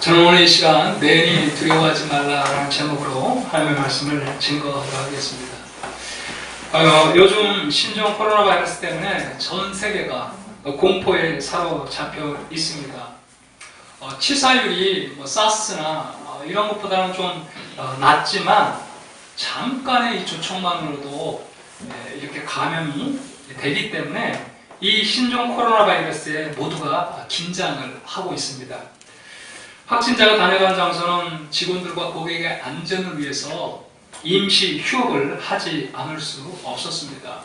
저는 오늘 이 시간 내일이 두려워하지 말라라는 제목으로 하나님의 말씀을 증거하도록 하겠습니다. 요즘 신종 코로나 바이러스 때문에 전 세계가 공포에 사로잡혀 있습니다. 치사율이 사스나 이런 것보다는 좀 낮지만 잠깐의 이 조청만으로도 이렇게 감염이 되기 때문에 이 신종 코로나 바이러스에 모두가 긴장을 하고 있습니다. 확진자가 다녀간 장소는 직원들과 고객의 안전을 위해서 임시 휴업을 하지 않을 수 없었습니다.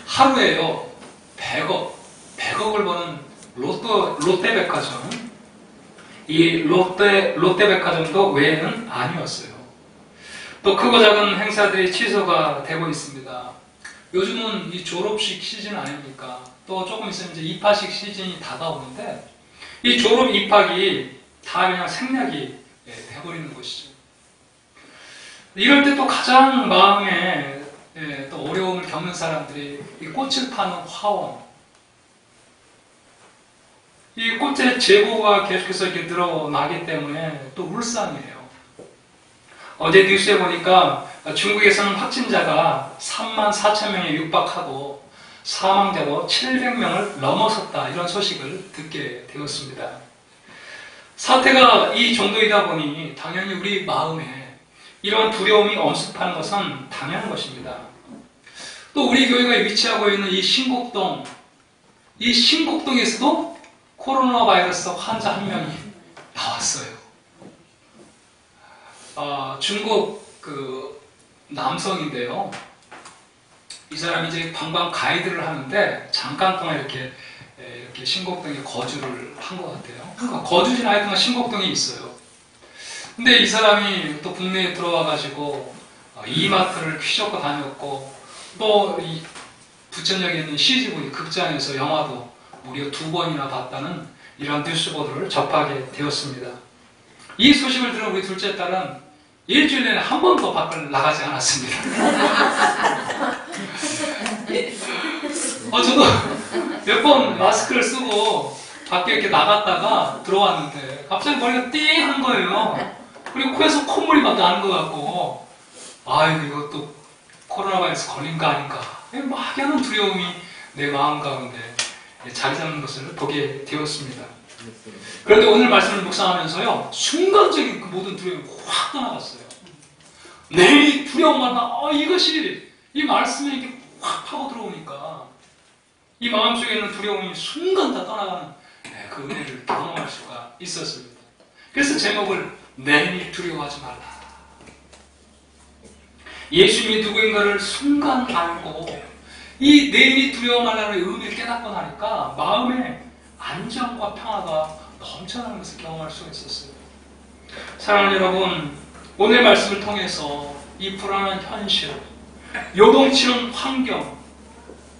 하루에요 100억을 버는 롯데백화점, 이 롯데백화점도 외에는 아니었어요. 또 크고 작은 행사들이 취소가 되고 있습니다. 요즘은 이 졸업식 시즌 아닙니까? 또 조금 있으면 이제 입학식 시즌이 다가오는데 이 졸업 입학이 다 그냥 생략이 돼버리는 것이죠. 이럴 때 또 가장 마음에 또 어려움을 겪는 사람들이 이 꽃을 파는 화원, 이 꽃의 재고가 계속해서 이렇게 늘어나기 때문에 또 울상이에요. 어제 뉴스에 보니까 중국에서는 확진자가 34,000명에 육박하고 사망자도 700명을 넘어섰다, 이런 소식을 듣게 되었습니다. 사태가 이 정도이다 보니 당연히 우리 마음에 이런 두려움이 엄습하는 것은 당연한 것입니다. 또 우리 교회가 위치하고 있는 이 신곡동에서도 코로나 바이러스 환자 한 명이 나왔어요. 중국 그 남성인데요. 이 사람이 이제 관광 가이드를 하는데 잠깐 동안 이렇게 신곡동에 거주를 한 것 같아요. 그러니까 거주지는 하여튼 신곡동에 있어요. 근데 이 사람이 또 국내에 들어와가지고 이마트를 휘젓고 다녔고, 또 이 부천역에 있는 CGV 극장에서 영화도 무려 2번이나 봤다는 이런 뉴스 보도를 접하게 되었습니다. 이 소식을 들은 우리 둘째 딸은 일주일 내내 한 번도 밖을 나가지 않았습니다. 저도 몇 번 마스크를 쓰고 밖에 이렇게 나갔다가 들어왔는데 갑자기 머리가 띵 한 거예요. 그리고 코에서 콧물이 막 나는 것 같고, 아이고 이것도 코로나 바이러스 걸린 거 아닌가, 막연한 두려움이 내 마음 가운데 자리 잡는 것을 보게 되었습니다. 그런데 오늘 말씀을 묵상하면서요, 순간적인 그 모든 두려움이 확 떠나갔어요. 내일이 두려움마다 이것이 이 말씀에 이렇게 확 파고 들어오니까 이 마음속에 있는 두려움이 순간 다 떠나가는 그 은혜를 경험할 수가 있었습니다. 그래서 제목을 내일 두려워하지 말라. 예수님이 누구인가를 순간 알고 이 내일이 두려워 말라는 의미를 깨닫고 나니까 마음에 안정과 평화가 넘쳐나는 것을 경험할 수가 있었어요. 사랑하는 여러분, 오늘 말씀을 통해서 이 불안한 현실, 요동치는 환경,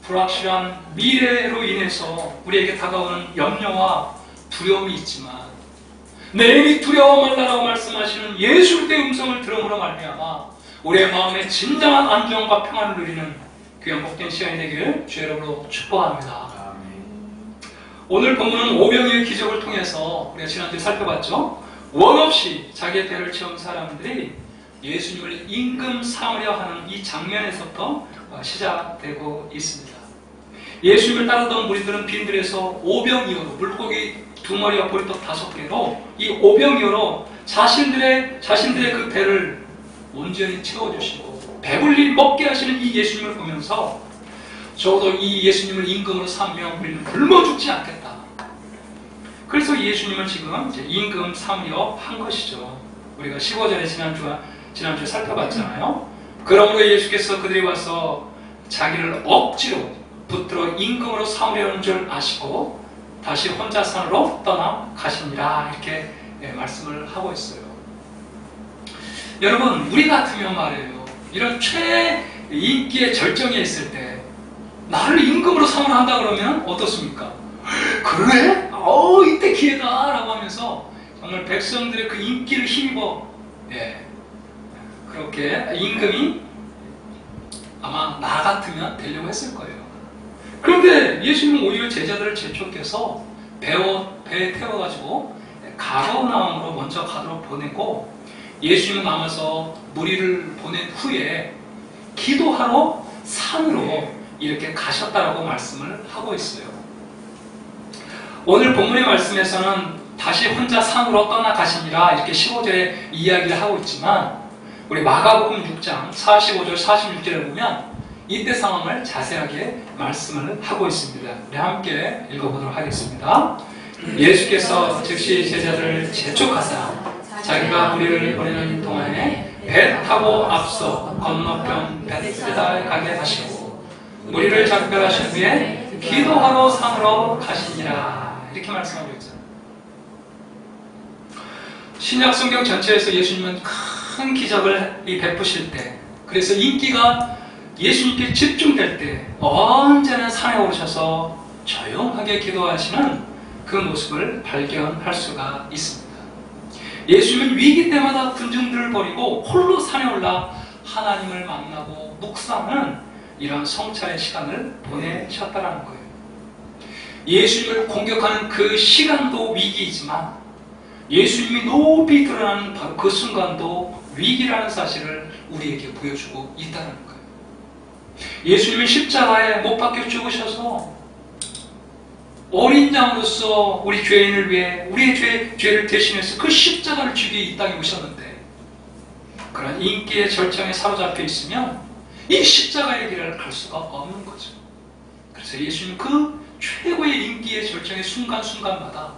불확실한 미래로 인해서 우리에게 다가오는 염려와 두려움이 있지만 내일이 두려워 말라라고 말씀하시는 예수의 음성을 들음으로 말미암아 우리의 마음에 진정한 안정과 평안을 누리는 귀한 복된 시간이 되기를 주 이름으로 축복합니다. 오늘 본문은 오병이어의 기적을 통해서 우리가 지난주에 살펴봤죠. 원 없이 자기의 배를 채운 사람들이 예수님을 임금 삼으려 하는 이 장면에서부터 시작되고 있습니다. 예수님을 따르던 무리들은 빈들에서 오병이어로, 물고기 2마리와 보리떡 5개로 이 오병이어로 자신들의 그 배를 온전히 채워주시고 배불리 먹게 하시는 이 예수님을 보면서 적어도 이 예수님을 임금으로 삼으면 우리는 굶어 죽지 않겠다. 그래서 예수님을 지금 이제 임금 삼으려 한 것이죠. 우리가 15절에 지난주에 살펴봤잖아요. 그러므로 예수께서 그들이 와서 자기를 억지로 붙들어 임금으로 삼으려는 줄 아시고 다시 혼자 산으로 떠나 가시니라, 이렇게 말씀을 하고 있어요. 여러분, 우리 같으면 말이에요, 이런 최인기의 절정에 있을 때 나를 임금으로 삼으려 한다 그러면 어떻습니까? 그래? 이때 기회다 라고 하면서 정말 백성들의 그 인기를 힘입어 그렇게 임금이 아마 나 같으면 되려고 했을 거예요. 그런데 예수님은 오히려 제자들을 재촉해서 배에 태워가지고 가버나움으로 먼저 가도록 보내고 예수님은 남아서 무리를 보낸 후에 기도하러 산으로 이렇게 가셨다라고 말씀을 하고 있어요. 오늘 본문의 말씀에서는 다시 혼자 산으로 떠나가시니라 이렇게 15절에 이야기를 하고 있지만 우리 마가복음 6장 45절 46절에 보면 이때 상황을 자세하게 말씀을 하고 있습니다. 우리 함께 읽어보도록 하겠습니다. 예수께서 즉시 제자들을 재촉하사 자기가 무리를 보내는 동안에 배 타고 앞서 건너편 베드사다에 가게 하시고 무리를 작별하신 후에 기도하러 산으로 가시니라 이렇게 말씀하고 있죠. 신약 성경 전체에서 예수님은 큰 기적을 베푸실 때, 그래서 인기가 예수님께 집중될 때 언제나 산에 오르셔서 조용하게 기도하시는 그 모습을 발견할 수가 있습니다. 예수님은 위기 때마다 군중들을 버리고 홀로 산에 올라 하나님을 만나고 묵상하는 이런 성찰의 시간을 보내셨다는 거예요. 예수님을 공격하는 그 시간도 위기이지만 예수님이 높이 드러나는 바로 그 순간도 위기라는 사실을 우리에게 보여주고 있다는 거예요. 예수님은 십자가에 못 박혀 죽으셔서 어린 양으로서 우리 죄인을 위해 우리의 죄를 대신해서 그 십자가를 지기 이 땅에 오셨는데 그런 인기의 절정에 사로잡혀 있으면 이 십자가의 길을 갈 수가 없는 거죠. 그래서 예수님은 그 최고의 인기의 절정의 순간순간마다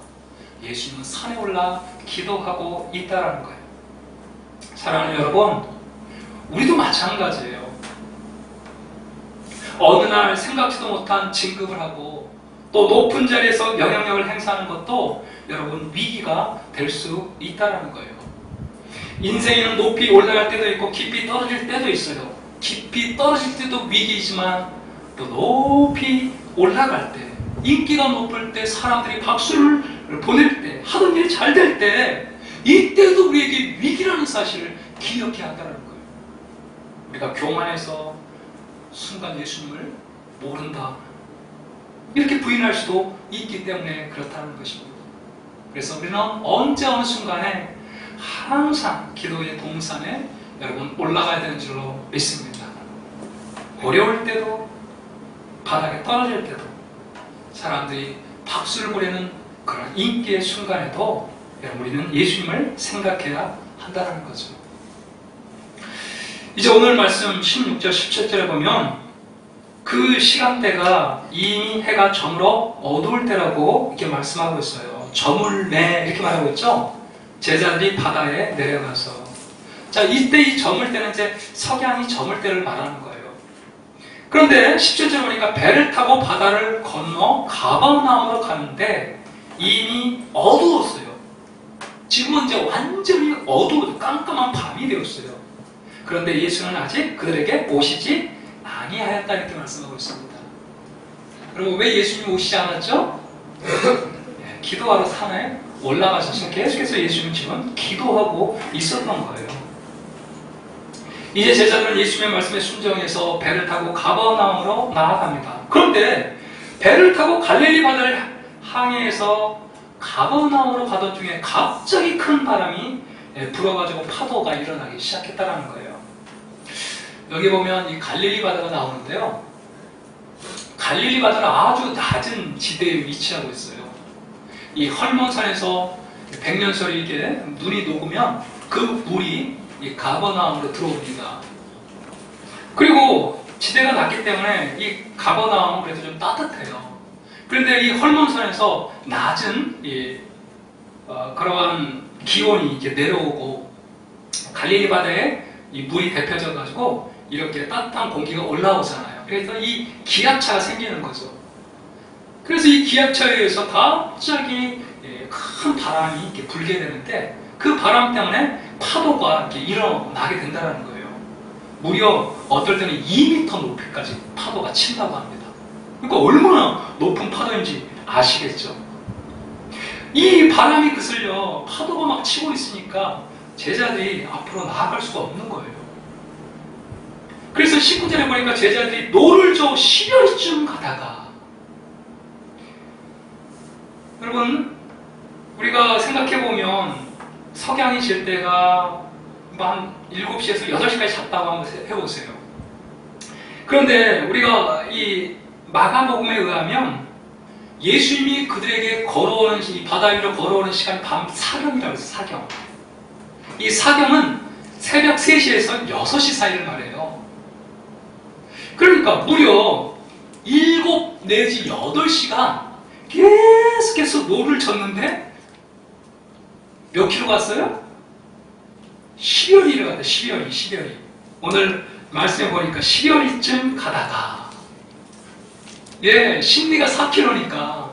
예수님은 산에 올라 기도하고 있다는 거예요. 사랑하는 여러분, 우리도 마찬가지예요. 어느 날 생각지도 못한 진급을 하고 또 높은 자리에서 영향력을 행사하는 것도 여러분 위기가 될 수 있다는 거예요. 인생에는 높이 올라갈 때도 있고 깊이 떨어질 때도 있어요. 깊이 떨어질 때도 위기이지만 또 높이 올라갈 때, 인기가 높을 때, 사람들이 박수를 보낼 때, 하던 일이 잘 될 때, 이때도 우리에게 위기라는 사실을 기억해야 한다는 거예요. 우리가 교만해서 순간 예수님을 모른다 이렇게 부인할 수도 있기 때문에 그렇다는 것입니다. 그래서 우리는 언제 어느 순간에 항상 기도의 동산에 여러분 올라가야 되는 줄로 믿습니다. 어려울 때도 바닥에 떨어질 때도 사람들이 박수를 보내는 그런 인기의 순간에도 여러분 우리는 예수님을 생각해야 한다는 거죠. 이제 오늘 말씀 16절 17절에 보면 그 시간대가 이미 해가 저물어 어두울 때라고 이렇게 말씀하고 있어요. 저물매 이렇게 말하고 있죠. 제자들이 바다에 내려가서 자 이때 이 저물 때는 이제 석양이 저물 때를 말하는 거예요. 그런데 17절 보니까 배를 타고 바다를 건너 가버나움으로 가는데 이미 어두웠어요. 지금은 이제 완전히 어두워 깜깜한 밤이 되었어요. 그런데 예수는 아직 그들에게 오시지 아니하였다 이렇게 말씀하고 있습니다. 그리고 왜 예수님이 오시지 않았죠? 기도하러 산에 올라가셔서 계속해서 예수님 지금 기도하고 있었던 거예요. 이제 제자들은 예수님의 말씀에 순종해서 배를 타고 가버나움으로 나아갑니다. 그런데 배를 타고 갈릴리 바다를 항해해서 가버나움으로 가던 중에 갑자기 큰 바람이 불어가지고 파도가 일어나기 시작했다는 거예요. 여기 보면 이 갈릴리 바다가 나오는데요. 갈릴리 바다는 아주 낮은 지대에 위치하고 있어요. 이 헐몬산에서 백년설이 이게 눈이 녹으면 그 물이 이 가버나움으로 들어옵니다. 그리고 지대가 낮기 때문에 이 가버나움은 그래도 좀 따뜻해요. 그런데 이 헐몬산에서 낮은 그러한 기온이 이렇게 내려오고 갈릴리 바다에 이 물이 데펴져 가지고 이렇게 따뜻한 공기가 올라오잖아요. 그래서 이 기압차가 생기는 거죠. 그래서 이 기압차에 의해서 갑자기 큰 바람이 이렇게 불게 되는데 그 바람 때문에 파도가 이렇게 일어나게 된다는 거예요. 무려 어떨 때는 2m 높이까지 파도가 친다고 합니다. 그러니까 얼마나 높은 파도인지 아시겠죠? 이 바람이 그슬려 파도가 막 치고 있으니까 제자들이 앞으로 나아갈 수가 없는 거예요. 그래서 19절에 보니까 제자들이 노를 저 10여리쯤 가다가 여러분 우리가 생각해보면 석양이 질 때가 한 7시에서 8시까지 잤다고 한번 해보세요. 그런데 우리가 이 마가복음에 의하면 예수님이 그들에게 걸어오는, 이 바다 위로 걸어오는 시간이 밤 사경이라고 해서 사경. 이 사경은 새벽 3시에서 6시 사이를 말해요. 그러니까 무려 7 내지 8시간 계속해서 노를 젓는데 몇 킬로 갔어요? 10여리를 갔다. 10여리. 오늘 말씀해 보니까 10여리쯤 가다가 심리가 4km니까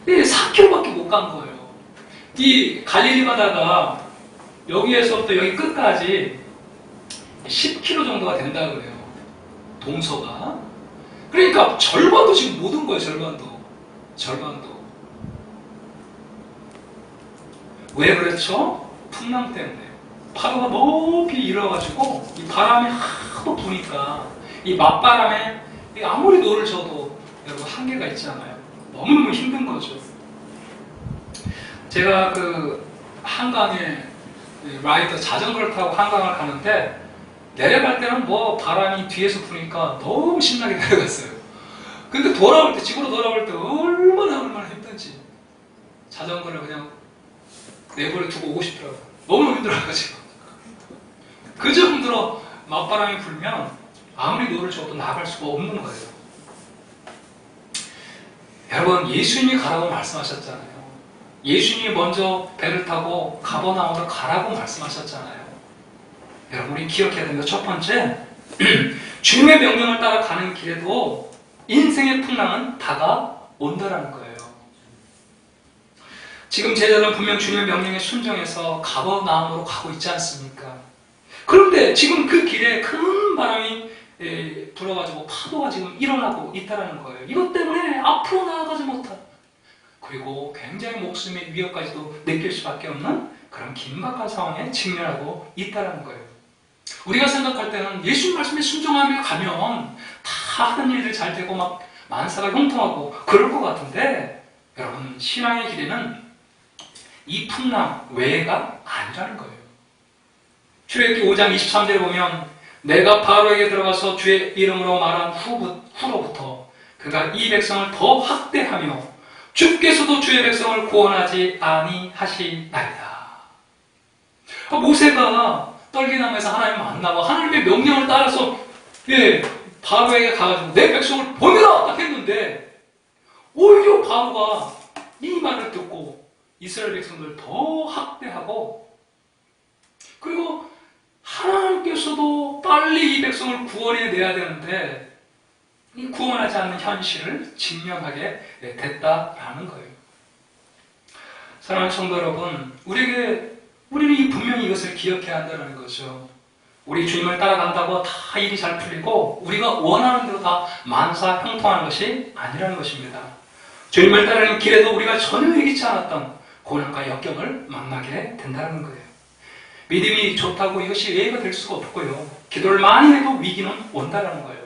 4km밖에 못 간 거예요. 이 갈릴리 바다가 여기에서부터 여기 끝까지 10km 정도가 된다 그래요. 동서가. 그러니까 절반도 지금 못 온 거예요. 절반도. 왜 그렇죠? 풍랑 때문에. 파도가 높이 일어가지고 이 바람이 하도 부니까 이 맞바람에 아무리 노를 져도 여러분 한계가 있잖아요. 너무너무 힘든 거죠. 제가 그 한강에 라이더 자전거를 타고 한강을 가는데 내려갈 때는 뭐 바람이 뒤에서 부니까 너무 신나게 내려갔어요. 근데 집으로 돌아올 때 얼마나 힘든지 자전거를 그냥 내버려 두고 오고 싶더라고요. 너무 힘들어가지고. 그 정도로 맞바람이 불면 아무리 노를 줘도 나갈 수가 없는 거예요. 여러분, 예수님이 가라고 말씀하셨잖아요. 예수님이 먼저 배를 타고 가버나움으로 가라고 말씀하셨잖아요. 여러분, 우리 기억해야 됩니다. 첫 번째, 주님의 명령을 따라 가는 길에도 인생의 풍랑은 다가온다라는 거예요. 지금 제자들은 분명 주님의 명령에 순종해서 가버나움으로 가고 있지 않습니까? 그런데 지금 그 길에 큰 바람이 불어가지고 파도가 지금 일어나고 있다는 거예요. 이것 때문에 앞으로 나아가지 못한, 그리고 굉장히 목숨의 위협까지도 느낄 수밖에 없는 그런 긴박한 상황에 직면하고 있다는 거예요. 우리가 생각할 때는 예수님 말씀에 순종하며 가면 다 하는 일들 잘 되고 막 만사가 형통하고 그럴 것 같은데, 여러분, 신앙의 길에는 이 풍랑 외가 아니라는 거예요. 출애굽기 5장 23절에 보면 내가 바로에게 들어가서 주의 이름으로 말한 후로부터 그가 이 백성을 더 학대하며 주께서도 주의 백성을 구원하지 아니하시나이다. 모세가 떨기나무에서 하나님을 만나고 하나님의 명령을 따라서 바로에게 가가지고 내 백성을 보내라 딱 했는데, 오히려 바로가 이 말을 듣고 이스라엘 백성들 더 학대하고, 그리고 하나님께서도 빨리 이 백성을 구원해내야 되는데 이 구원하지 않는 현실을 직면하게 됐다라는 거예요. 사랑하는 성도 여러분, 우리는 분명히 이것을 기억해야 한다는 거죠. 우리 주님을 따라간다고 다 일이 잘 풀리고 우리가 원하는 대로 다 만사 형통하는 것이 아니라는 것입니다. 주님을 따르는 길에도 우리가 전혀 예기치 않았던 고난과 역경을 만나게 된다는 거예요. 믿음이 좋다고 이것이 예의가 될 수가 없고요. 기도를 많이 해도 위기는 온다는 거예요.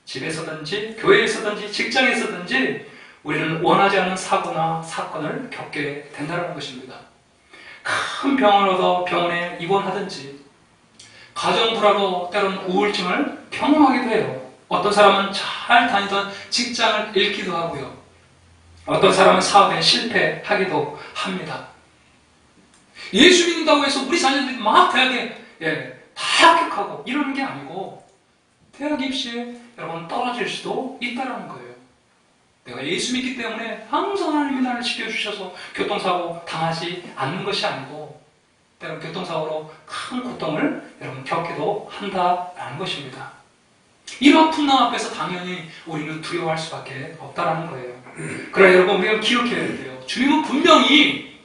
집에서든지 교회에서든지 직장에서든지 우리는 원하지 않는 사고나 사건을 겪게 된다는 것입니다. 큰 병을 얻어 병원에 입원하든지, 가정 불화로 때로는 우울증을 경험하기도 해요. 어떤 사람은 잘 다니던 직장을 잃기도 하고요. 어떤 사람은 사업에 실패하기도 합니다. 예수 믿는다고 해서 우리 자녀들이 막 대학에 다 합격하고 이러는 게 아니고, 대학 입시에 여러분 떨어질 수도 있다는 거예요. 내가 예수 믿기 때문에 항상 하나님이 나를 지켜주셔서 교통사고 당하지 않는 것이 아니고, 때론 교통사고로 큰 고통을 여러분 겪기도 한다라는 것입니다. 이런 풍랑 앞에서 당연히 우리는 두려워할 수밖에 없다라는 거예요. 그러나 여러분, 우리가 기억해야 돼요. 주님은 분명히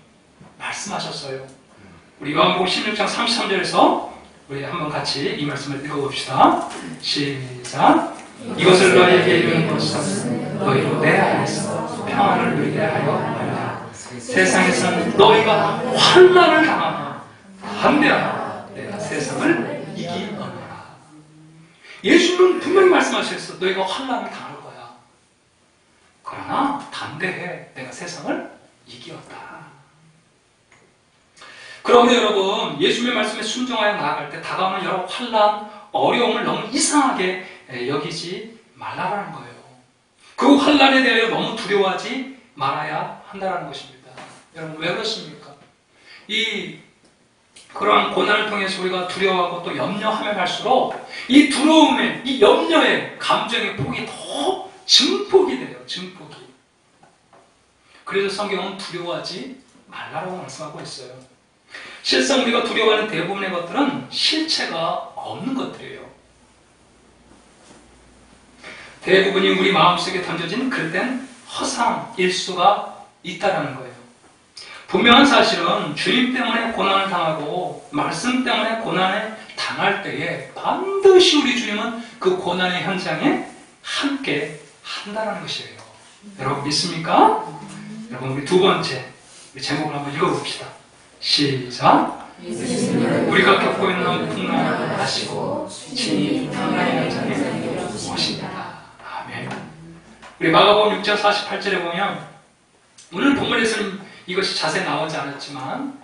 말씀하셨어요. 우리 요한복음 16장 33절에서 우리 한번 같이 이 말씀을 읽어봅시다. 시작. 이것을 너희에게 이르는 것은 너희로 내 안에서 평안을 누리게 하여 하라. 세상에서는 너희가 환난을 당하나 담대하라. 내가 세상을 이기노라. 예수님은 분명히 말씀하셨어. 너희가 환난을 당할 거야. 그러나 담대해. 내가 세상을 이기었다. 그런데 여러분, 예수님의 말씀에 순종하여 나아갈 때 다가오는 여러 환난, 어려움을 너무 이상하게 여기지 말라라는 거예요. 그 환난에 대하여 너무 두려워하지 말아야 한다는 것입니다. 여러분, 왜 그렇습니까? 그러한 고난을 통해서 우리가 두려워하고 또 염려하면 할수록 이 두려움의, 이 염려의 감정의 폭이 더 증폭이 돼요. 증폭이. 그래서 성경은 두려워하지 말라라고 말씀하고 있어요. 실상 우리가 두려워하는 대부분의 것들은 실체가 없는 것들이에요. 대부분이 우리 마음속에 던져진 그릇된 허상일 수가 있다는 거예요. 분명한 사실은 주님 때문에 고난을 당하고 말씀 때문에 고난을 당할 때에 반드시 우리 주님은 그 고난의 현장에 함께 한다는 것이에요. 여러분 믿습니까? 여러분 우리 두 번째 우리 제목을 한번 읽어봅시다. 시작. 우리가 겪고 있는 풍랑을 아시고 친히 평안의 현장에 오십니다. 아멘. 우리 마가복음 6장 48절에 보면 오늘 본문에서는 이것이 자세히 나오지 않았지만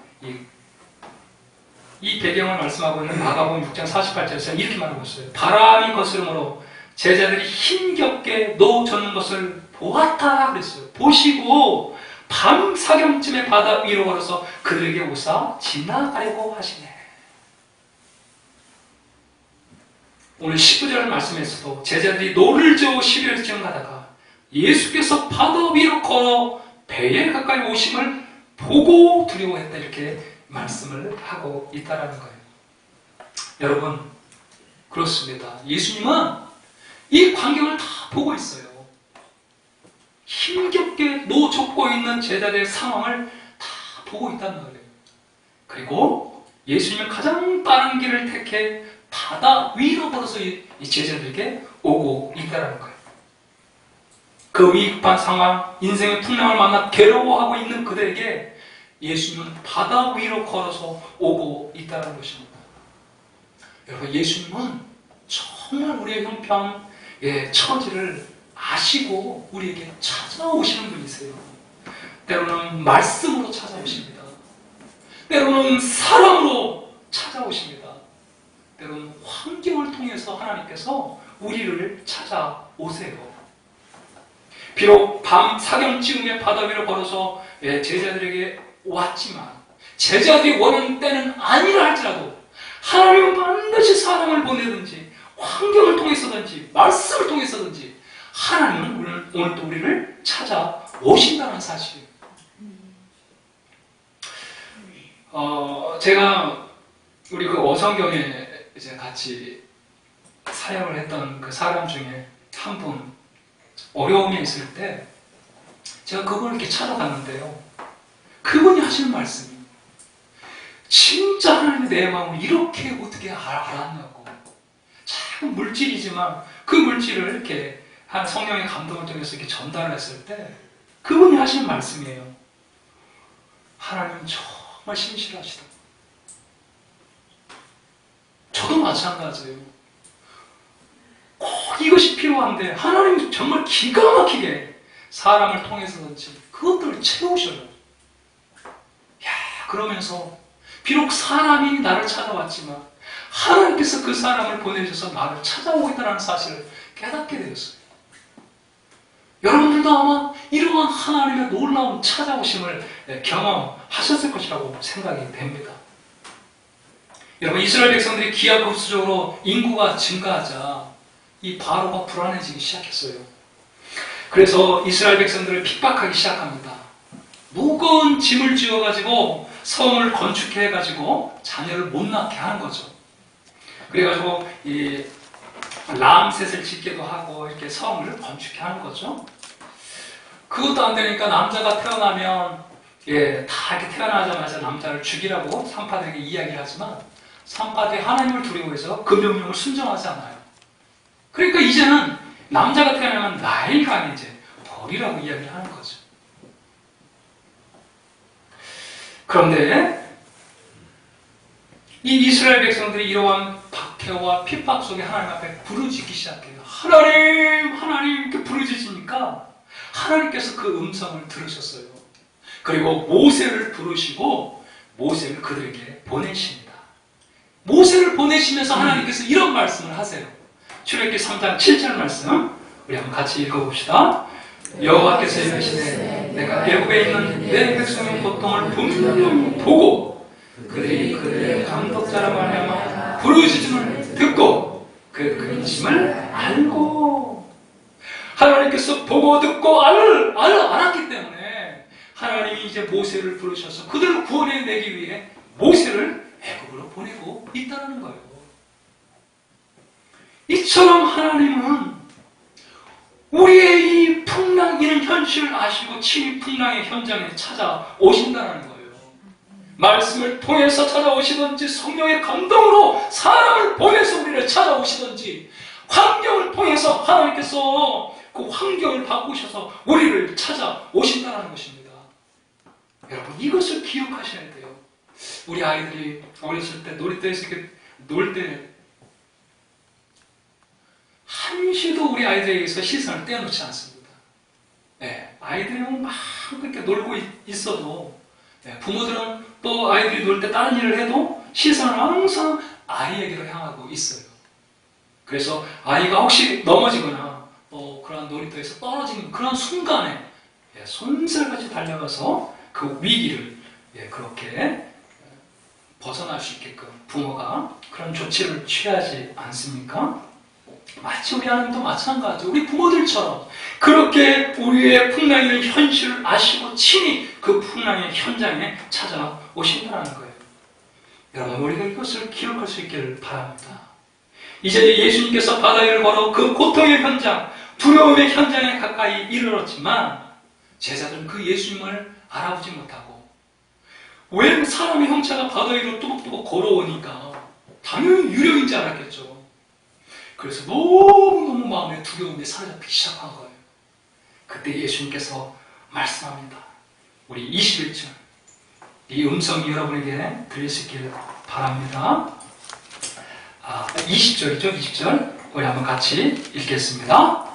이 배경을 말씀하고 있는 마가복음 6장 48절에서 이렇게 말하고 있어요. 바람이 거스름으로 제자들이 힘겹게 노 젓는 것을 보았다 그랬어요. 보시고 밤 사경쯤에 바다 위로 걸어서 그들에게 오사 지나가려고 하시네. 오늘 19절 말씀에서도 제자들이 노를 저어 시리얼쯤 가다가 예수께서 바다 위로 걸어 배에 가까이 오심을 보고 두려워했다 이렇게 말씀을 하고 있다는 거예요. 여러분 그렇습니다. 예수님은 이 광경을 다 보고 있어요. 힘겹게 노젓고 있는 제자들의 상황을 다 보고 있다는 거예요. 그리고 예수님은 가장 빠른 길을 택해 바다 위로 걸어서 이 제자들에게 오고 있다는 거예요. 그 위급한 상황, 인생의 풍랑을 만나 괴로워하고 있는 그들에게 예수님은 바다 위로 걸어서 오고 있다는 것입니다. 여러분, 예수님은 정말 우리의 형편, 처지를 아시고 우리에게 찾아오시는 분이세요. 때로는 말씀으로 찾아오십니다. 때로는 사랑으로 찾아오십니다. 때로는 환경을 통해서 하나님께서 우리를 찾아오세요. 비록 밤 사경쯤에 바다 위로 걸어서 제자들에게 왔지만 제자들이 원하는 때는 아니라 할지라도 하나님은 반드시 사람을 보내든지 환경을 통해서든지 말씀을 통해서든지 하나님은 오늘 또 우리를 찾아오신다는 사실이에요. 제가 우리 그 어성경에 이제 같이 사역을 했던 그 사람 중에 한 분 어려움이 있을 때 제가 그분을 이렇게 찾아갔는데요. 그분이 하시는 말씀이 진짜 하나님이 내 마음을 이렇게 어떻게 알았냐고. 작은 물질이지만 그 물질을 이렇게 한 성령의 감동을 통해서 이렇게 전달을 했을 때 그분이 하시는 말씀이에요. 하나님은 정말 신실하시다. 저도 마찬가지예요. 꼭 이것이 필요한데 하나님은 정말 기가 막히게 사람을 통해서든지 그것들을 채우셔요. 그러면서 비록 사람이 나를 찾아왔지만 하나님께서 그 사람을 보내셔서 나를 찾아오겠다는 사실을 깨닫게 되었어요. 여러분들도 아마 이러한 하나님의 놀라운 찾아오심을 경험하셨을 것이라고 생각이 됩니다. 여러분, 이스라엘 백성들이 기하급수적으로 인구가 증가하자 이 바로가 불안해지기 시작했어요. 그래서 이스라엘 백성들을 핍박하기 시작합니다. 무거운 짐을 지어가지고 성을 건축해가지고 자녀를 못 낳게 하는 거죠. 그래가지고 이 람셋을 짓기도 하고 이렇게 성을 건축해 하는 거죠. 그것도 안 되니까 남자가 태어나면 다 이렇게 태어나자마자 남자를 죽이라고 산파들에게 이야기를 하지만 산파들이 하나님을 두려워해서 그 명령을 순종하지 않아요. 그러니까 이제는 남자가 태어나면 나일강이 이제 벌이라고 이야기를 하는 거죠. 그런데 이 이스라엘 백성들이 이러한 박해와 핍박 속에 하나님 앞에 부르짖기 시작해요. 하나님, 하나님 이렇게 부르짖으니까 하나님께서 그 음성을 들으셨어요. 그리고 모세를 부르시고 모세를 그들에게 보내십니다. 모세를 보내시면서 하나님께서 이런 말씀을 하세요. 출애굽기 3장 7절 말씀 우리 한번 같이 읽어봅시다. 여호와께서 이르시되 내가 애굽에 있는 내 백성의 고통을 분명히 보고 그들이 그들의 감독자라 말하며 부르짖음을 듣고 그 근심을 알고, 하나님께서 보고 듣고 알았기 때문에 하나님이 이제 모세를 부르셔서 그들을 구원해내기 위해 모세를 애굽으로 보내고 있다는 거예요. 이처럼 하나님은 우리의 이 풍랑이는 현실을 아시고 친히 풍랑의 현장에 찾아오신다는 거예요. 말씀을 통해서 찾아오시든지 성령의 감동으로 사람을 보내서 우리를 찾아오시든지 환경을 통해서 하나님께서 그 환경을 바꾸셔서 우리를 찾아오신다는 것입니다. 여러분, 이것을 기억하셔야 돼요. 우리 아이들이 어렸을 때 놀이터에서 이렇게 놀 때 한시도 우리 아이들에게서 시선을 떼어놓지 않습니다. 네, 아이들은 막 그렇게 놀고 있어도 부모들은 또 아이들이 놀 때 다른 일을 해도 시선을 항상 아이에게로 향하고 있어요. 그래서 아이가 혹시 넘어지거나 그런 놀이터에서 떨어지는 그런 순간에 손살같이 달려가서 그 위기를 그렇게 벗어날 수 있게끔 부모가 그런 조치를 취하지 않습니까? 마치 우리 하나님도 마찬가지죠. 우리 부모들처럼 그렇게 우리의 풍랑의 현실을 아시고 친히 그 풍랑의 현장에 찾아오신다는 거예요. 여러분, 우리가 이것을 기억할 수 있기를 바랍니다. 이제 예수님께서 바다 위를 걸어 그 고통의 현장, 두려움의 현장에 가까이 이르렀지만 제자들은 그 예수님을 알아보지 못하고, 왜 사람의 형체가 바다 위로 뚜벅뚜벅 걸어오니까 당연히 유령인 줄 알았겠죠. 그래서 너무너무 마음에 두려움이 사로잡히기 시작한 거예요. 그때 예수님께서 말씀합니다. 우리 21절, 이 음성이 여러분에게 들릴 수 있기를 바랍니다. 20절이죠. 20절 우리 한번 같이 읽겠습니다.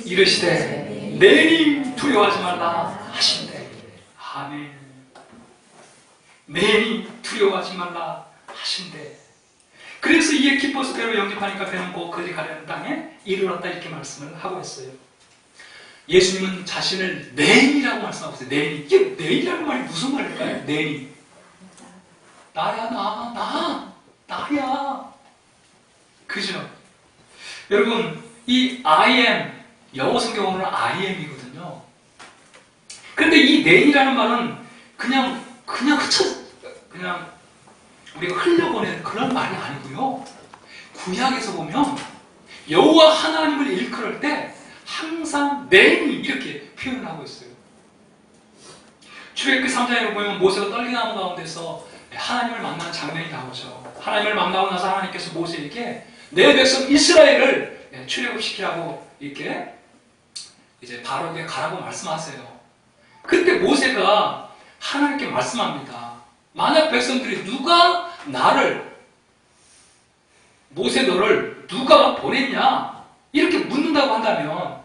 이르시되 내니 두려워하지 말라 하신대. 아멘. 내니 두려워하지 말라 하신대. 그래서 이에 기뻐서 배로 영접하니까 배는 곧 그들이 가려는 땅에 이르렀다, 이렇게 말씀을 하고 있어요. 예수님은 자신을 내니라고 말씀하고 있어요. 내니. 이게 내니라는 말이 무슨 말일까요? 내니. 나야, 나야. 그죠? 여러분, 이 I am, 영어 성경어로는 I am이거든요. 그런데 이 내니라는 말은 그냥 우리가 흘려보내는 그런 말이 아니고요. 구약에서 보면 여호와 하나님을 일컬을 때 항상 내니 이렇게 표현을 하고 있어요. 출애굽기 3장에 보면 모세가 떨기나무 가운데서 하나님을 만나는 장면이 나오죠. 하나님을 만나고 나서 하나님께서 모세에게 내 백성 이스라엘을 출애굽시키라고 이렇게 이제 바로에게 가라고 말씀하세요. 그때 모세가 하나님께 말씀합니다. 만약 백성들이 누가 모세 너를 누가 보냈냐? 이렇게 묻는다고 한다면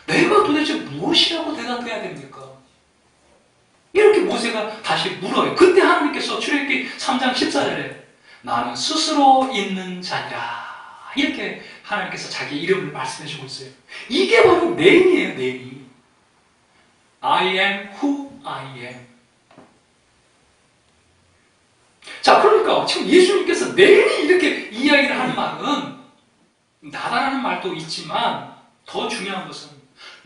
내가 도대체 무엇이라고 대답해야 됩니까? 이렇게 모세가 다시 물어요. 그때 하나님께서 출애굽기 3장 14절에 나는 스스로 있는 자니라, 이렇게 하나님께서 자기 이름을 말씀해 주고 있어요. 이게 바로 네임이에요. 네임. I am who I am. 자, 그러니까 지금 예수님께서 내니 이렇게 이야기를 하는 말은 나다라는 말도 있지만 더 중요한 것은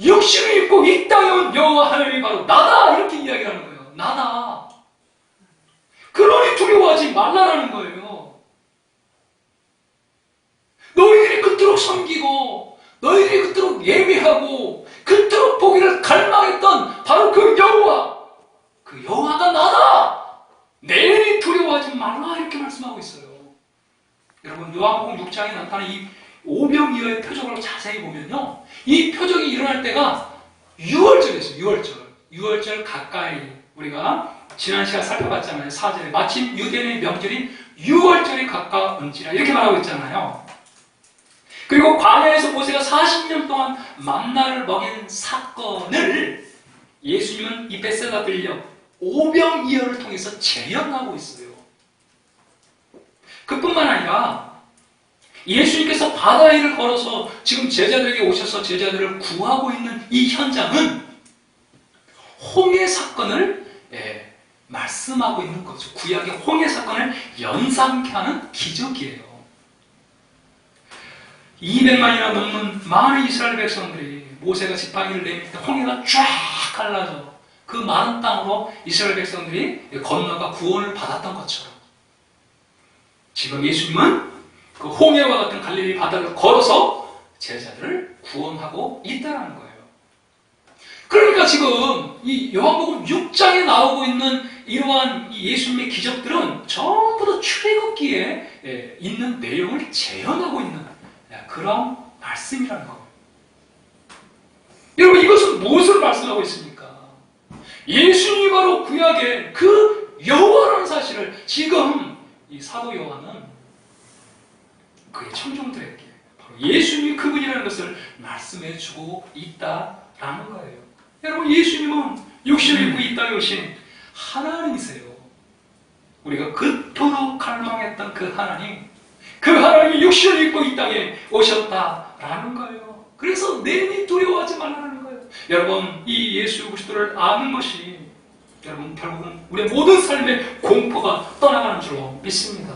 육신을 입고 이 땅에 온 여호와 하나님이 바로 나다, 이렇게 이야기를 하는 거예요. 나다. 그러니 두려워하지 말라라는 거예요. 너희들이 그토록 섬기고 너희들이 그토록 예배하고 그토록 보기를 갈망했던 바로 그 여호와가 나다. 내니 두려워하지 말라, 이렇게 말씀하고 있어요. 여러분, 요한복음 6장에 나타난 이 오병이어의 표적을 자세히 보면요, 이 표적이 일어날 때가 6월절이었어요. 6월절 가까이 우리가 지난 시간 살펴봤잖아요. 4절에 마침 유대인의 명절인 6월절이 가까운지라 이렇게 말하고 있잖아요. 그리고 광야에서 모세가 40년 동안 만나를 먹인 사건을 예수님은 이 베세다 들녘 오병이어를 통해서 재현하고 있어요. 그뿐만 아니라 예수님께서 바다 위를 걸어서 지금 제자들에게 오셔서 제자들을 구하고 있는 이 현장은 홍해 사건을 말씀하고 있는 거죠. 구약의 홍해 사건을 연상케 하는 기적이에요. 200만이나 넘는 많은 이스라엘 백성들이 모세가 지팡이를 내밀 때 홍해가 쫙 갈라져 그 많은 땅으로 이스라엘 백성들이 건너가 구원을 받았던 것처럼 지금 예수님은 그 홍해와 같은 갈릴리 바다를 걸어서 제자들을 구원하고 있다는 거예요. 그러니까 지금 이 요한복음 6장에 나오고 있는 이러한 예수님의 기적들은 전부 다 출애굽기에 있는 내용을 재현하고 있는 그런 말씀이라는 거예요. 여러분, 이것은 무엇을 말씀하고 있습니까? 예수님이 바로 구약의 그 여호와라는 사실을 지금 이 사도 요한은 그의 청중들에게 바로 예수님이 그분이라는 것을 말씀해주고 있다라는 거예요. 여러분, 예수님은 육신을 입고 이 땅에 오신 하나님이세요. 우리가 그토록 갈망했던 그 하나님, 그 하나님이 육신을 입고 이 땅에 오셨다라는 거예요. 그래서 내니 두려워하지 말라는 거예요. 여러분, 이 예수 그리스도를 아는 것이 여러분 결국은 우리의 모든 삶의 공포가 떠나가는 줄로 믿습니다.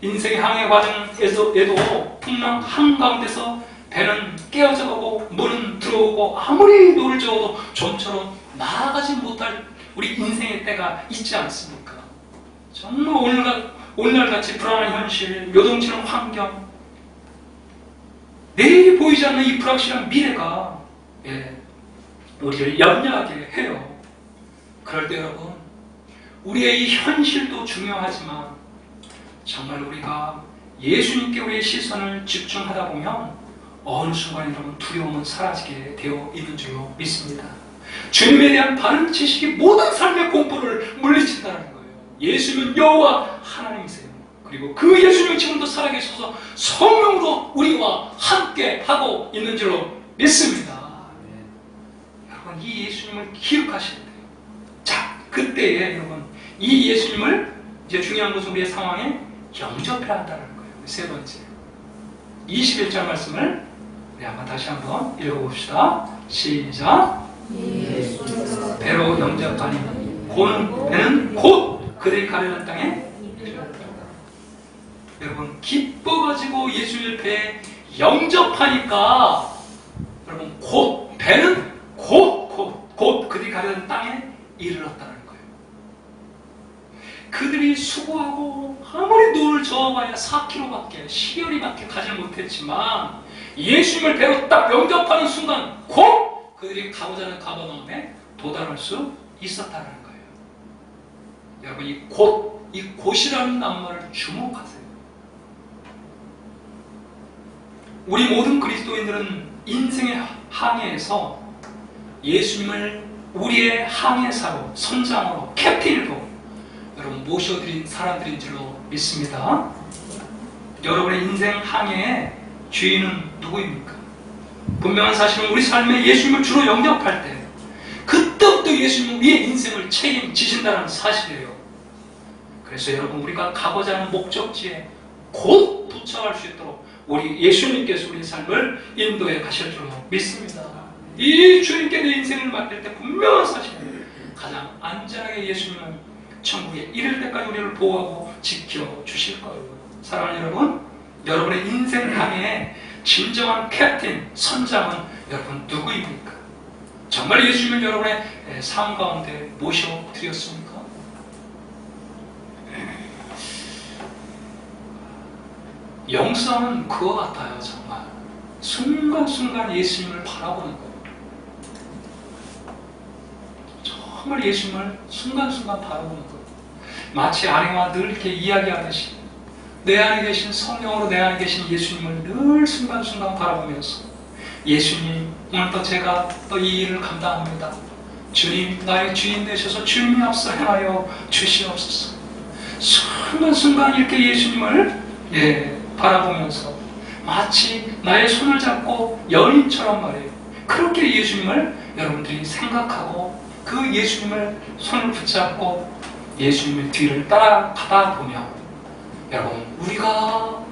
인생의 항해 과정에도 풍랑 한가운데서 배는 깨어져가고 물은 들어오고 아무리 노를 저어도 좀처럼 나아가지 못할 우리 인생의 때가 있지 않습니까? 정말 오늘날같이 불안한 현실, 요동치는 환경, 내일이 보이지 않는 이 불확실한 미래가 우리를 염려하게 해요. 그럴 때 여러분, 우리의 이 현실도 중요하지만 정말 우리가 예수님께 우리의 시선을 집중하다 보면 어느 순간 여러분 두려움은 사라지게 되어 있는 줄로 믿습니다. 주님에 대한 바른 지식이 모든 삶의 공포를 물리친다는 거예요. 예수님은 여호와 하나님이세요. 그리고 그 예수님은 지금도 살아계셔서 성령으로 우리와 함께 하고 있는 줄로 믿습니다. 여러분, 이 예수님을 기억하셔야 돼요. 자, 그때에 여러분 이 예수님을 이제 중요한 것은 우리의 상황에 영접해야 한다는 거예요. 세 번째 21절 말씀을 우리 다시 한번 읽어봅시다. 시작. 배로 영접하니 배는 곧 그들이 가려는 땅에 여러분 기뻐가지고 예수님의 배에 영접하니까 여러분 배는 곧 그들이 가려는 땅에 이르렀다는 거예요. 그들이 수고하고 아무리 노를 저어봐야 4km밖에 10여리밖에 가지 못했지만 예수님을 배로 딱 영접하는 순간 곧 그들이 가고자 하는 가버나움에 도달할 수 있었다는 거예요. 여러분, 이 곧이라는 낱말을 주목하세요. 우리 모든 그리스도인들은 인생의 항해에서 예수님을 우리의 항해사로, 선장으로, 캡틴으로 여러분 모셔드린 사람들인 줄로 믿습니다. 여러분의 인생 항해의 주인은 누구입니까? 분명한 사실은 우리 삶에 예수님을 주로 영접할 때 그때부터 예수님은 우리의 인생을 책임지신다는 사실이에요. 그래서 여러분, 우리가 가고자 하는 목적지에 곧 도착할 수 있도록 우리 예수님께서 우리 삶을 인도해 가실 줄로 믿습니다. 이 주님께 내 인생을 맡길 때 분명한 사실은 가장 안전하게 예수님은 천국에 이를 때까지 우리를 보호하고 지켜주실 거예요. 사랑하는 여러분, 여러분의 인생 항해에 진정한 캡틴, 선장은 여러분 누구입니까? 정말 예수님을 여러분의 삶 가운데 모셔드렸습니까? 영성은 그거 같아요. 정말 순간순간 예수님을 바라보는 거예요. 정말 예수님을 순간순간 바라보는 거예요. 마치 아내와 늘 이렇게 이야기하듯이 내 안에 계신 성령으로 내 안에 계신 예수님을 늘 순간순간 바라보면서 예수님, 오늘도 제가 또 이 일을 감당합니다. 주님, 나의 주인 되셔서 주님이 앞서 행하여 주시옵소서. 순간순간 이렇게 예수님을 바라보면서 마치 나의 손을 잡고 연인처럼 말이에요. 그렇게 예수님을 여러분들이 생각하고 그 예수님을 손을 붙잡고 예수님의 뒤를 따라가다 보면 여러분 우리가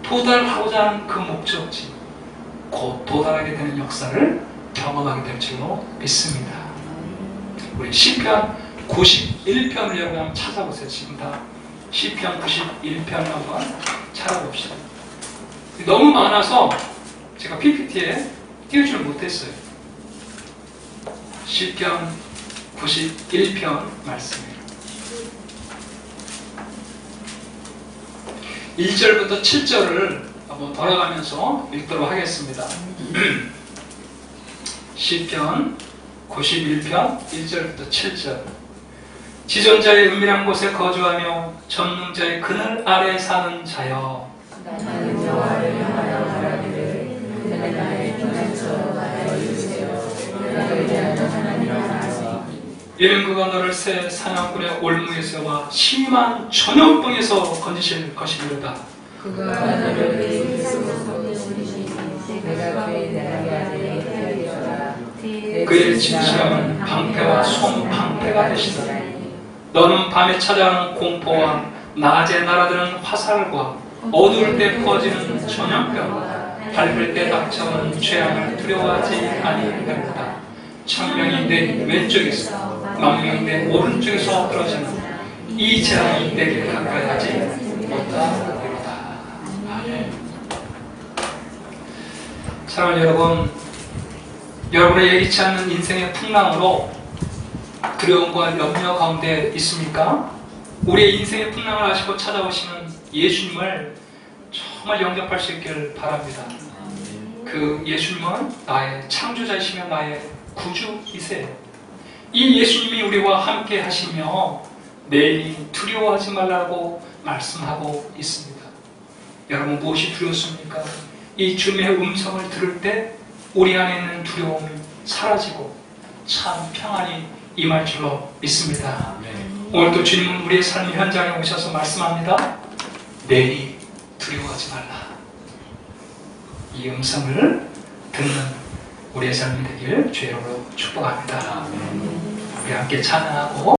도달하고자 하는 그 목적지 곧 도달하게 되는 역사를 경험하게 될 줄로 믿습니다. 우리 시편 91편을 여러분 한번 찾아보세요. 지금 다 시편 91편을 한번 찾아봅시다. 너무 많아서 제가 PPT에 띄우지를 못했어요. 시편 91편 말씀이에요. 1절부터 7절을 한번 돌아가면서 읽도록 하겠습니다. 시편 91편 1절부터 7절. 지존자의 은밀한 곳에 거주하며 전능자의 그늘 아래 사는 자여, 나는 여호와를 향하여 바라기를 그는 나의 피난처 나의 유세요 내가 위대한 하나님 하나님. 이는 그가 너를 새 사냥꾼의 올무에서와 심한 전염병에서 건지실 것이니로다. 그가 너를 그 힘으로 건지시니 내가 그의 나라게 하되 헤아리더라. 그의 진실함은 방패와 손방패가 되시다. 너는 밤에 찾아오는 공포와 낮에 날아드는 화살과 어두울 때 퍼지는 전염병, 밟을 때 닥쳐오는 죄악을 두려워하지 아니하리로다. 천명이 내 왼쪽에서 만명이 내 오른쪽에서 떨어지는 이 재앙이 내게 가까이 하지 못하리로다. 아멘. 사랑하는 여러분, 여러분의 예기치 않는 인생의 풍랑으로 두려움과 염려 가운데 있습니까? 우리의 인생의 풍랑을 아시고 찾아오시는 예수님을 정말 영접할 수 있기를 바랍니다. 그 예수님은 나의 창조자이시며 나의 구주이세요. 이 예수님이 우리와 함께 하시며 내일이 두려워하지 말라고 말씀하고 있습니다. 여러분 무엇이 두렵습니까? 이 주님의 음성을 들을 때 우리 안에 있는 두려움이 사라지고 참 평안이 임할 줄로 믿습니다. 오늘도 주님은 우리의 삶의 현장에 오셔서 말씀합니다. 내일이 두려워하지 말라. 이 음성을 듣는 우리의 삶이 되기를 주의 이름으로 축복합니다. 우리 함께 찬양하고